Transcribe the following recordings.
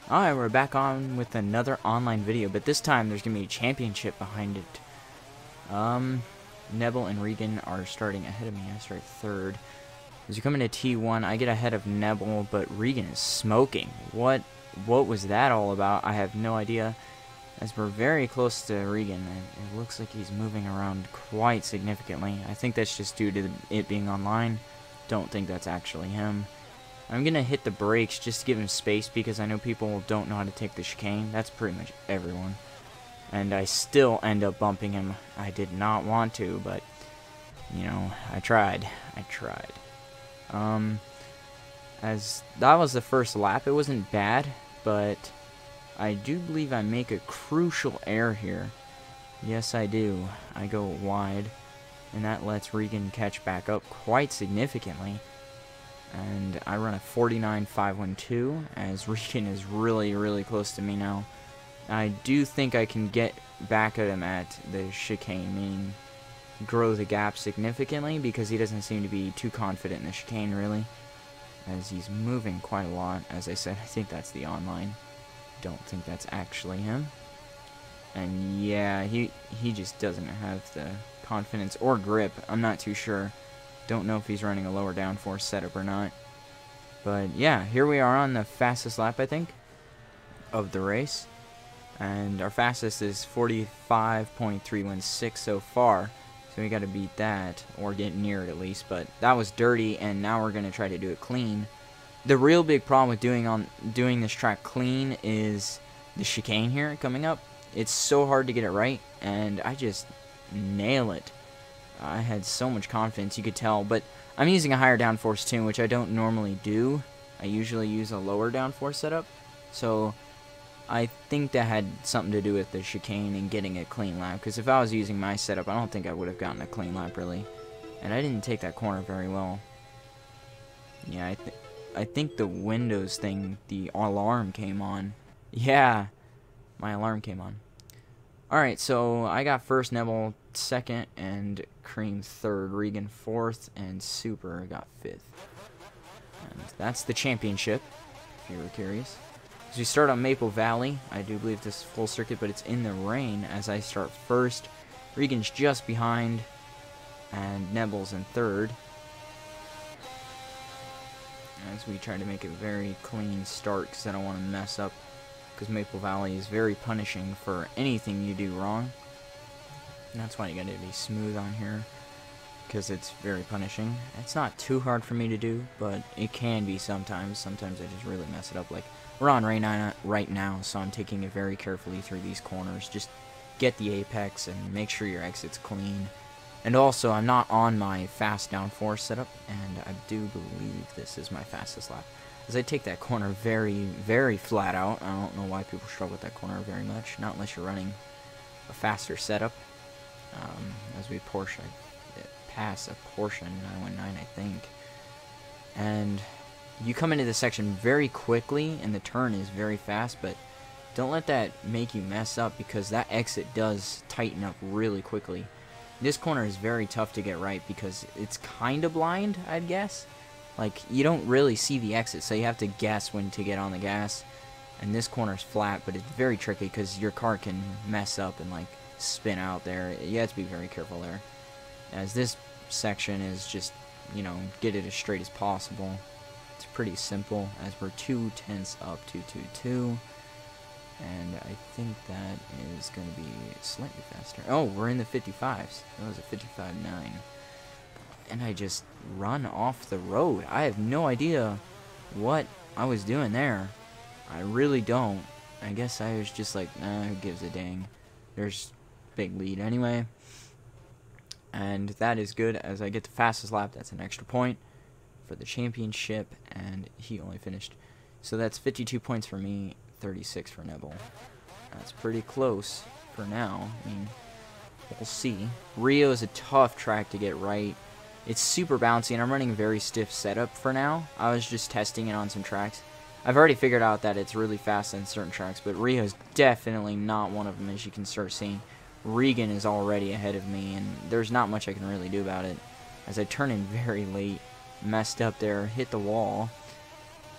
Alright, we're back on with another online video, but this time there's going to be a championship behind it. Nebel and Regan are starting ahead of me. I start third. As you come into T1, I get ahead of Nebel, but Regan is smoking. What was that all about? I have no idea. As we're very close to Regan, it looks like he's moving around quite significantly. I think that's just due to it being online. Don't think that's actually him. I'm going to hit the brakes just to give him space because I know people don't know how to take the chicane. That's pretty much everyone. And I still end up bumping him. I did not want to, but, you know, I tried. As that was the first lap, it wasn't bad, but I do believe I make a crucial error here. Yes, I do. I go wide, and that lets Regan catch back up quite significantly. And I run a 49.512 as Regan is really close to me now. I do think I can get back at him at the chicane, meaning grow the gap significantly because he doesn't seem to be too confident in the chicane really. As he's moving quite a lot. As I said, I think that's the online. Don't think that's actually him. And yeah, he just doesn't have the confidence or grip. I'm not too sure. Don't know if he's running a lower downforce setup or not. But yeah, here we are on the fastest lap, I think, of the race. And our fastest is 45.316 so far. So we got to beat that, or get near it at least. But that was dirty, and now we're going to try to do it clean. The real big problem with doing this track clean is the chicane here coming up. It's so hard to get it right, and I just nail it. I had so much confidence, you could tell, but I'm using a higher downforce tune, which I don't normally do. I usually use a lower downforce setup, so I think that had something to do with the chicane and getting a clean lap, because if I was using my setup, I don't think I would have gotten a clean lap, really. And I didn't take that corner very well. Yeah, I think the Windows thing, the alarm came on. Yeah, my alarm came on. Alright, so I got first, Nebel second, and Cream third, Regan fourth, and Super got fifth. And that's the championship, if you were curious. As we start on Maple Valley, I do believe this is full circuit, but it's in the rain as I start first. Regan's just behind, and Nebel's in third. As we try to make a very clean start because I don't want to mess up. Because Maple Valley is very punishing for anything you do wrong. And that's why you gotta be smooth on here. Because it's very punishing. It's not too hard for me to do, but it can be sometimes. Sometimes I just really mess it up. Like, we're on rain right now, so I'm taking it very carefully through these corners. Just get the apex and make sure your exit's clean. And also, I'm not on my fast downforce setup, and I do believe this is my fastest lap. As I take that corner very flat out. I don't know why people struggle with that corner very much. Not unless you're running a faster setup. As we pass a Porsche 919, I think. And you come into this section very quickly, and the turn is very fast, but don't let that make you mess up because that exit does tighten up really quickly. This corner is very tough to get right because it's kind of blind, I'd guess. Like, you don't really see the exit, so you have to guess when to get on the gas. And this corner's flat, but it's very tricky because your car can mess up and, like, spin out there. You have to be very careful there. As this section is just, you know, get it as straight as possible. It's pretty simple, as we're 2 tenths up, 222. And I think that is going to be slightly faster. Oh, we're in the 55s. That was a 55.9. And I just run off the road. I have no idea what I was doing there. I really don't. I guess I was just like, nah, who gives a dang. There's big lead anyway. And that is good as I get the fastest lap. That's an extra point for the championship. And he only finished. So that's 52 points for me, 36 for Nebel. That's pretty close for now. I mean, we'll see. Rio is a tough track to get right. It's super bouncy, and I'm running a very stiff setup for now. I was just testing it on some tracks. I've already figured out that it's really fast on certain tracks, but Rio is definitely not one of them, as you can start seeing. Regan is already ahead of me, and there's not much I can really do about it. As I turn in very late, messed up there, hit the wall,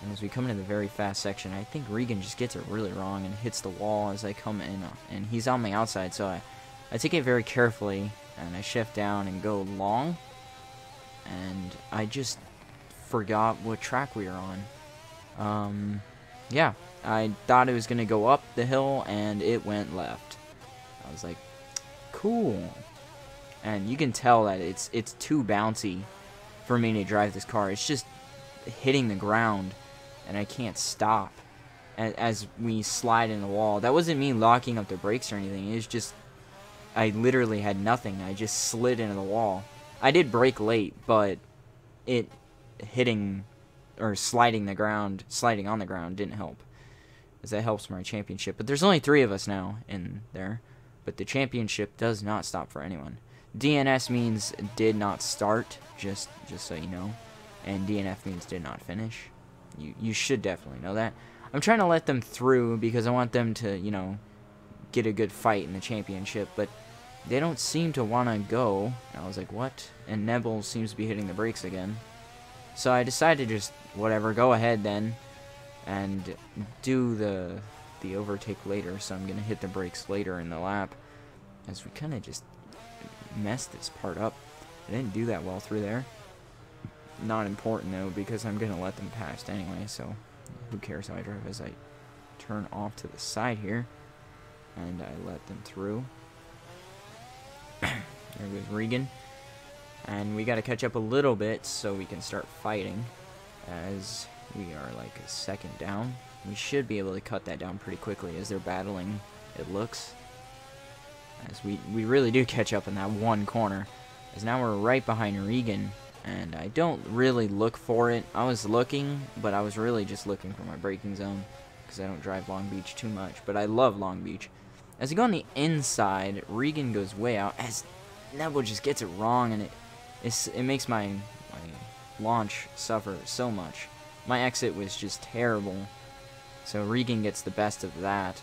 And as we come into the very fast section, I think Regan just gets it really wrong and hits the wall as I come in. And he's on my outside, so I take it very carefully, and I shift down and go long. And I just forgot what track we were on. Yeah, I thought it was going to go up the hill, and it went left. I was like, cool. And you can tell that it's too bouncy for me to drive this car. It's just hitting the ground, and I can't stop as we slide in the wall. That wasn't me locking up the brakes or anything. It was just, I literally had nothing. I just slid into the wall. I did brake late, but it hitting or sliding on the ground didn't help, as that helps my championship. But there's only 3 of us now in there, but the championship does not stop for anyone. DNS means did not start, just so you know, and DNF means did not finish. You should definitely know that. I'm trying to let them through because I want them to, you know, get a good fight in the championship, but they don't seem to want to go. And I was like, what? And Nebel seems to be hitting the brakes again. So I decided to just, whatever, go ahead then and do the overtake later. So I'm going to hit the brakes later in the lap, as we kind of just messed this part up. I didn't do that well through there. Not important though, because I'm going to let them pass anyway, so who cares how I drive, as I turn off to the side here and I let them through. There goes Regan. And we got to catch up a little bit so we can start fighting, as we are like a second down. We should be able to cut that down pretty quickly as they're battling, it looks. As we really do catch up in that one corner, as now we're right behind Regan, and I don't really look for it. I was looking, but I was really just looking for my braking zone, because I don't drive Long Beach too much, but I love Long Beach. As I go on the inside, Regan goes way out, as Nebel just gets it wrong, and it makes my launch suffer so much. My exit was just terrible, so Regan gets the best of that.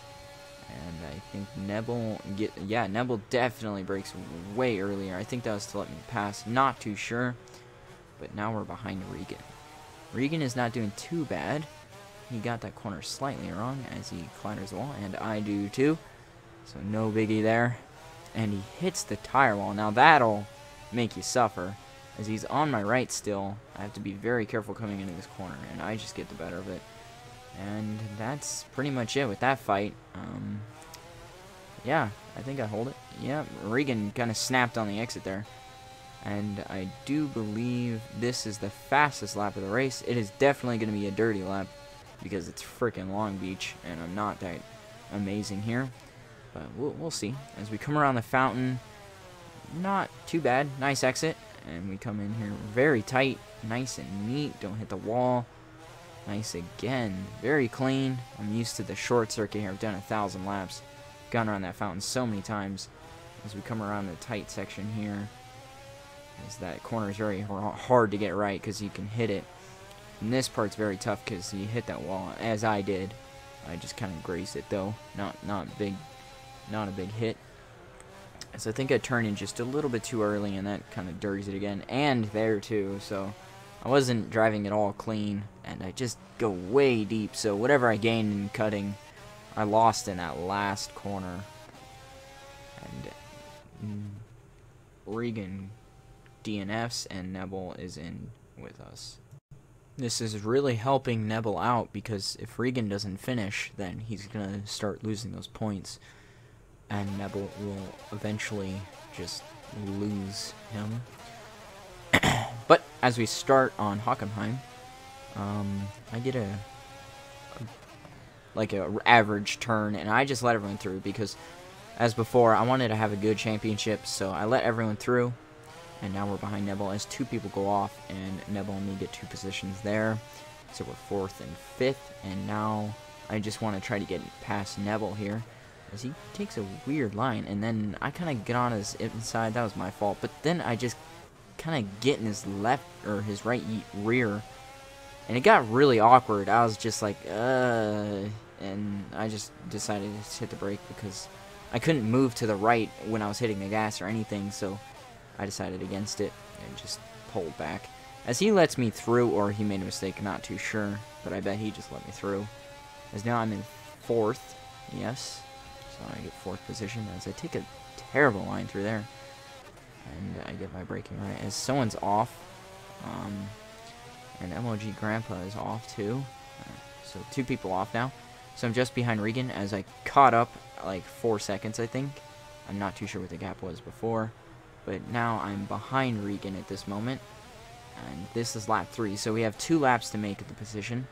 And I think Nebel definitely brakes way earlier. I think that was to let me pass, not too sure. But now we're behind Regan. Regan is not doing too bad. He got that corner slightly wrong as he clatters the wall, and I do too. So no biggie there. And he hits the tire wall. Now that'll make you suffer, as he's on my right still. I have to be very careful coming into this corner, and I just get the better of it. And that's pretty much it with that fight. Yeah, I think I hold it. Yeah, Regan kind of snapped on the exit there. And I do believe this is the fastest lap of the race. It is definitely going to be a dirty lap, because it's freaking Long Beach, and I'm not that amazing here. But we'll see. As we come around the fountain, not too bad. Nice exit. And we come in here very tight, nice and neat. Don't hit the wall. Nice again. Very clean. I'm used to the short circuit here. I've done 1,000 laps. Gone around that fountain so many times. As we come around the tight section here, as that corner is very hard to get right because you can hit it. And this part's very tough because you hit that wall, as I did. I just kind of grazed it though. Not a big hit. So I think I turned in just a little bit too early, and that kind of dirties it again. And there too, so I wasn't driving it all clean, and I just go way deep, so whatever I gained in cutting, I lost in that last corner. And Regan DNFs, and Nebel is in with us. This is really helping Nebel out, because if Regan doesn't finish, then he's going to start losing those points, and Nebel will eventually just lose him. But as we start on Hockenheim, I get a average turn, and I just let everyone through because, as before, I wanted to have a good championship, so I let everyone through. And now we're behind Nebel as 2 people go off, and Nebel and me get 2 positions there. So we're 4th and 5th, and now I just want to try to get past Nebel here, as he takes a weird line, and then I kind of get on his inside. That was my fault, but then I just kind of get in his left or his right rear, and it got really awkward. I was just like, and I just decided to hit the brake because I couldn't move to the right when I was hitting the gas or anything, so I decided against it and just pulled back. As he lets me through, or he made a mistake, not too sure, but I bet he just let me through. As now I'm in 4th, yes, so I get 4th position, as I take a terrible line through there, and I get my braking right, as someone's off, and MLG Grandpa is off too, so 2 people off now, so I'm just behind Regan, as I caught up, like 4 seconds, I think. I'm not too sure what the gap was before, but now I'm behind Regan at this moment. And this is lap 3, so we have 2 laps to make at the position.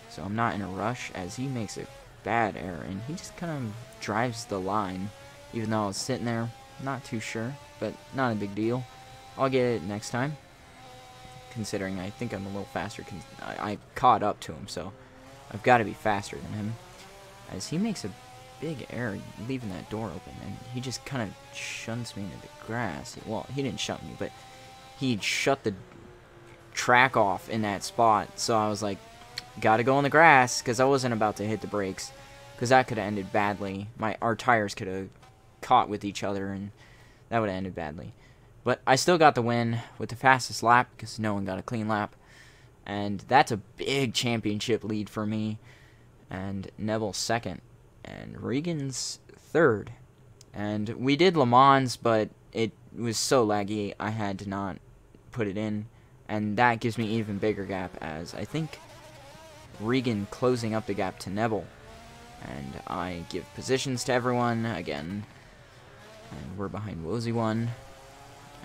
So I'm not in a rush, as he makes a bad error, and he just kind of drives the line, even though I was sitting there, not too sure, but not a big deal. I'll get it next time, considering I think I'm a little faster. I caught up to him, so I've got to be faster than him. As he makes a big error leaving that door open, and he just kind of shunts me into the grass. Well, he didn't shunt me, but he shut the track off in that spot, so I was like, gotta go on the grass, because I wasn't about to hit the brakes, because that could have ended badly. Our tires could have caught with each other, and that would have ended badly. But I still got the win with the fastest lap, because no one got a clean lap, and that's a big championship lead for me, and Neville's 2nd, and Regan's 3rd, and we did Le Mans, but it was so laggy, I had to not put it in. And that gives me even bigger gap, as I think Regan closing up the gap to Neville. And I give positions to everyone again. And we're behind Wozy 1.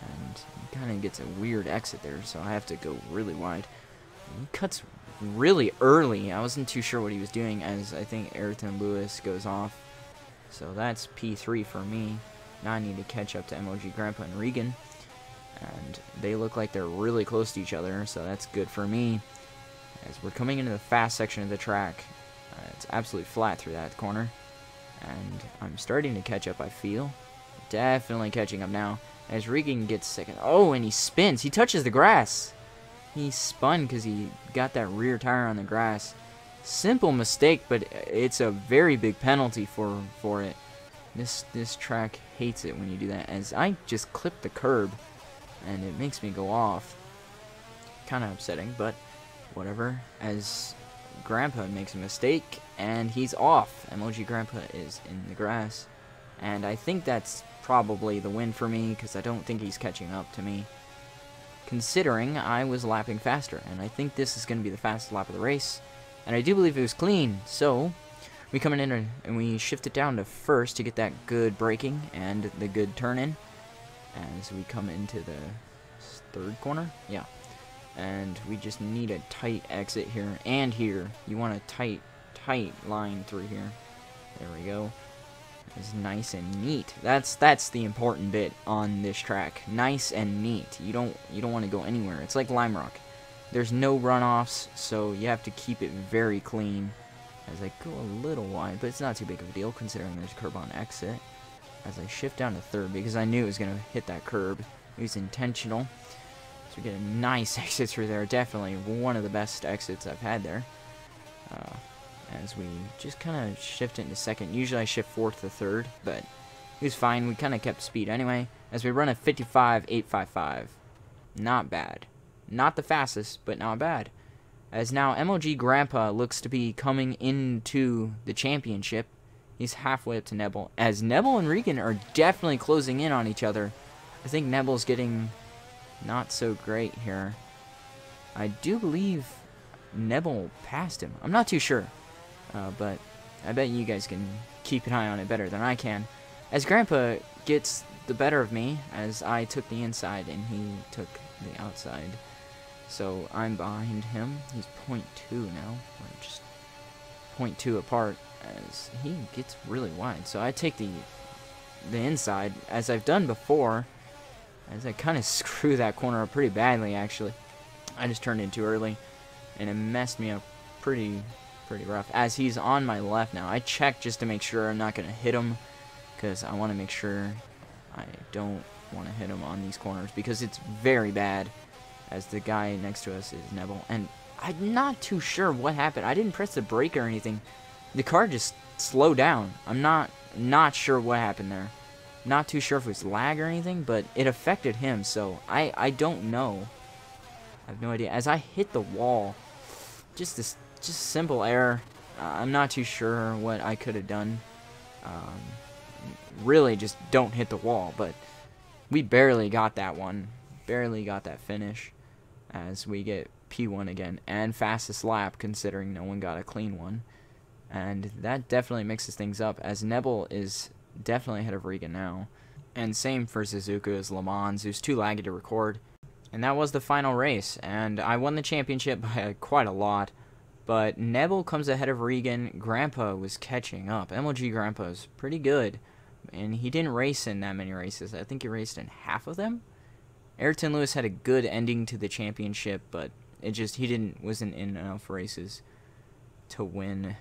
And he kind of gets a weird exit there, so I have to go really wide. He cuts really early. I wasn't too sure what he was doing, as I think Ayrton Lewis goes off. So that's P3 for me. Now I need to catch up to MLG Grandpa and Regan. And they look like they're really close to each other, so that's good for me. As we're coming into the fast section of the track, it's absolutely flat through that corner. And I'm starting to catch up, I feel. Definitely catching up now. As Regan gets 2nd. Oh, and he spins. He touches the grass. He spun because he got that rear tire on the grass. Simple mistake, but it's a very big penalty for it. This track hates it when you do that. As I just clipped the curb, and it makes me go off. Kind of upsetting, but whatever. As Grandpa makes a mistake, and he's off. MLG Grandpa is in the grass. And I think that's probably the win for me, because I don't think he's catching up to me, considering I was lapping faster. And I think this is going to be the fastest lap of the race. And I do believe it was clean, so we come in and we shift it down to 1st to get that good braking and the good turn-in. As we come into the 3rd corner, yeah, and we just need a tight exit here and here. You want a tight line through here. There we go. It's nice and neat. That's the important bit on this track. Nice and neat. You don't want to go anywhere. It's like Lime Rock. There's no runoffs, so you have to keep it very clean. As I go a little wide, but it's not too big of a deal considering there's a curb on exit. As I shift down to 3rd, because I knew it was going to hit that curb. It was intentional. So we get a nice exit through there. Definitely one of the best exits I've had there. As we just kind of shift into 2nd. Usually I shift 4th to 3rd, but it was fine. We kind of kept speed anyway. As we run a 55.855. Not bad. Not the fastest, but not bad. As now MLG Grandpa looks to be coming into the championship. He's halfway up to Neville. As Neville and Regan are definitely closing in on each other. I think Neville's getting not so great here. I do believe Neville passed him. I'm not too sure. But I bet you guys can keep an eye on it better than I can. As Grandpa gets the better of me, as I took the inside and he took the outside. So I'm behind him. He's 0.2 now. We're just 0.2 apart. As he gets really wide. So I take the inside, as I've done before, as I kind of screw that corner up pretty badly, actually. I just turned in too early, and it messed me up pretty rough. As he's on my left now, I check just to make sure I'm not going to hit him, because I want to make sure I don't want to hit him on these corners, because it's very bad, as the guy next to us is Neville. And I'm not too sure what happened. I didn't press the brake or anything. The car just slowed down. I'm not sure what happened there. Not too sure if it was lag or anything, but it affected him, so I don't know. I have no idea. As I hit the wall, just simple error. I'm not too sure what I could have done. Really, just don't hit the wall. But we barely got that one. Barely got that finish. As we get P1 again. And fastest lap, considering no one got a clean one. And that definitely mixes things up, as Nebel is definitely ahead of Regan now. And same for Suzuka as Le Mans, who's too laggy to record. And that was the final race, and I won the championship by quite a lot. But Nebel comes ahead of Regan. Grandpa was catching up. MLG Grandpa's pretty good, and he didn't race in that many races. I think he raced in half of them. Ayrton Lewis had a good ending to the championship, but he wasn't in enough races to win.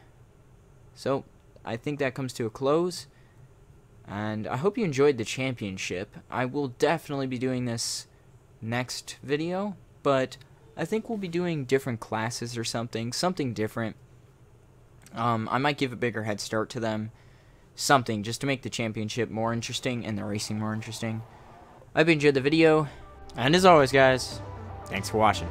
So I think that comes to a close, and I hope you enjoyed the championship. I will definitely be doing this next video, but I think we'll be doing different classes or something different. I might give a bigger head start to them, something just to make the championship more interesting and the racing more interesting. I hope you enjoyed the video, and as always guys, thanks for watching.